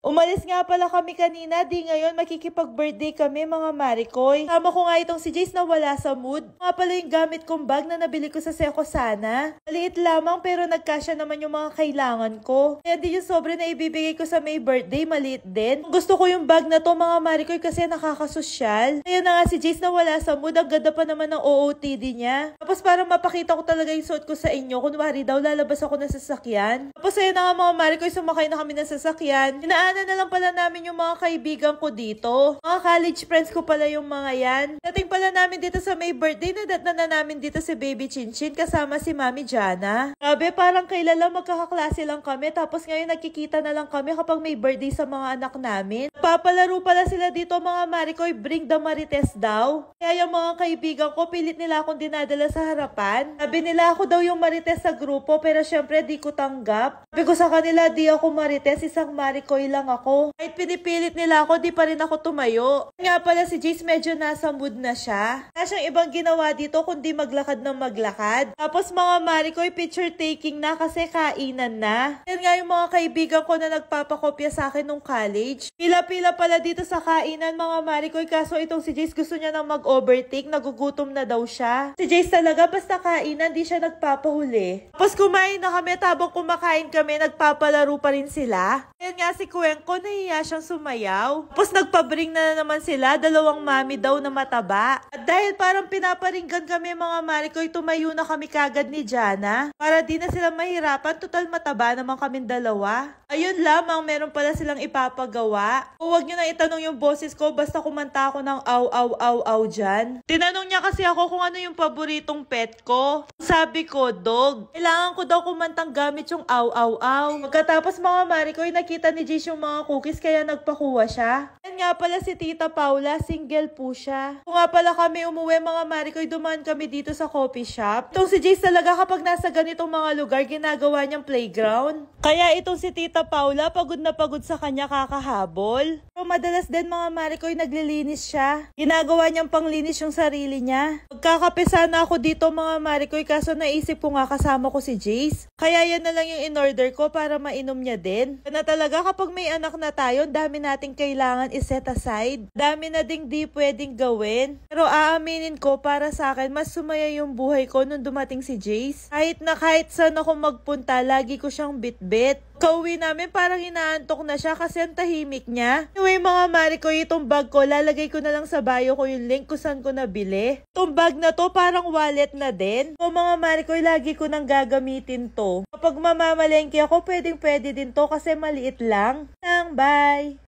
Umalis nga pala kami kanina, di ngayon makikipag-birthday kami mga Marikoy. Tama ko nga itong si Jace na wala sa mood. Nga pala yung gamit kong bag na nabili ko sa Seco Sana. Maliit lamang pero nagkasya naman yung mga kailangan ko. Kaya di yung sobre na ibibigay ko sa may birthday, maliit din. Gusto ko yung bag na to mga Marikoy kasi nakakasosyal. Kaya na nga si Jace na wala sa mood, ang ganda pa naman ng OOTD niya. Tapos para mapakita ko talaga yung suot ko sa inyo, kunwari daw lalabas ako ng sasakyan. Tapos ayun na nga mga Marikoy, sumakay na kami ng sasakyan. Na lang pala namin yung mga kaibigan ko dito. Mga college friends ko pala yung mga yan. Dating pala namin dito sa may birthday, na namin dito si Baby Chinchin kasama si Mami Jana. Grabe, parang kailan magkakaklase lang kami. Tapos ngayon nagkikita na lang kami kapag may birthday sa mga anak namin. Papalaro pala sila dito mga Marikoy, bring the Marites daw. Kaya yung mga kaibigan ko, pilit nila akong dinadala sa harapan. Sabi nila ako daw yung Marites sa grupo, pero syempre di ko tanggap. Sabi ko sa kanila, di ako Marites, isang Marikoy lang ako. Kahit pinipilit nila ako, di pa rin ako tumayo. Nga pala si Jace medyo nasa mood na siya. Wala siyang ibang ginawa dito kundi maglakad ng maglakad. Tapos mga Marikoy, picture taking na kasi kainan na. Yan nga yung mga kaibigan ko na nagpapakopya sa akin nung college. Pila-pila pala dito sa kainan mga Marikoy, kaso itong si Jace gusto niya nang mag-overtake, nagugutom na daw siya. Si Jace talaga basta kainan, di siya nagpapahuli. Tapos kumain na kami, tabang kumakain kami, nagpapalaro pa rin sila. Yan nga si Kuwengko, nahiya siyang sumayaw. Tapos nagpabring na naman sila, dalawang mami daw na mataba. At dahil parang pinaparinggan kami mga Marikoy, tumayo na kami kagad ni Jana. Para di na sila mahirapan, total mataba naman kaming dalawa. Ayun lamang, meron pala silang ipapagawa. Huwag nyo na itanong yung boses ko, basta kumanta ako ng aw aw aw aw dyan. Tinanong niya kasi ako kung ano yung paboritong pet ko. Sabi ko, dog. Kailangan ko daw kumantang gamit yung aw aw aw. Pagkatapos mga Marikoy, nakita ni Jace yung mga cookies kaya nagpakuha siya. Yan nga pala si Tita Paula, single po siya. Kung nga pala kami umuwi mga Marikoy, dumaan kami dito sa coffee shop. Itong si Jace talaga kapag nasa ganitong mga lugar, ginagawa niyang playground. Kaya itong si Tita Paula, pagod na pagod sa kanya kakahabol. Pero madalas din mga Marikoy, naglilinis siya. Ginagawa niyang panglinis yung sarili niya. Magkakape sana ako dito mga Marikoy, kaso naisip ko nga kasama ko si Jace. Kaya yan na lang yung in-order ko para mainom niya din. Kaya na talaga kapag may anak na tayo, dami nating kailangan i-set aside. Dami na ding di pwedeng gawin. Pero aaminin ko, para sa akin, mas sumaya yung buhay ko nung dumating si Jace. Kahit saan ako magpunta, lagi ko siyang bit-bit. Kauwi namin parang inaantok na siya kasi ang tahimik niya. Anyway mga Marikoy, itong bag ko, lalagay ko na lang sa bio ko yung link kung saan ko nabili. Itong bag na to parang wallet na din. So mga Marikoy, lagi ko nang gagamitin to. Kapag mamamalengke ako, pwede din to kasi maliit lang. Bye!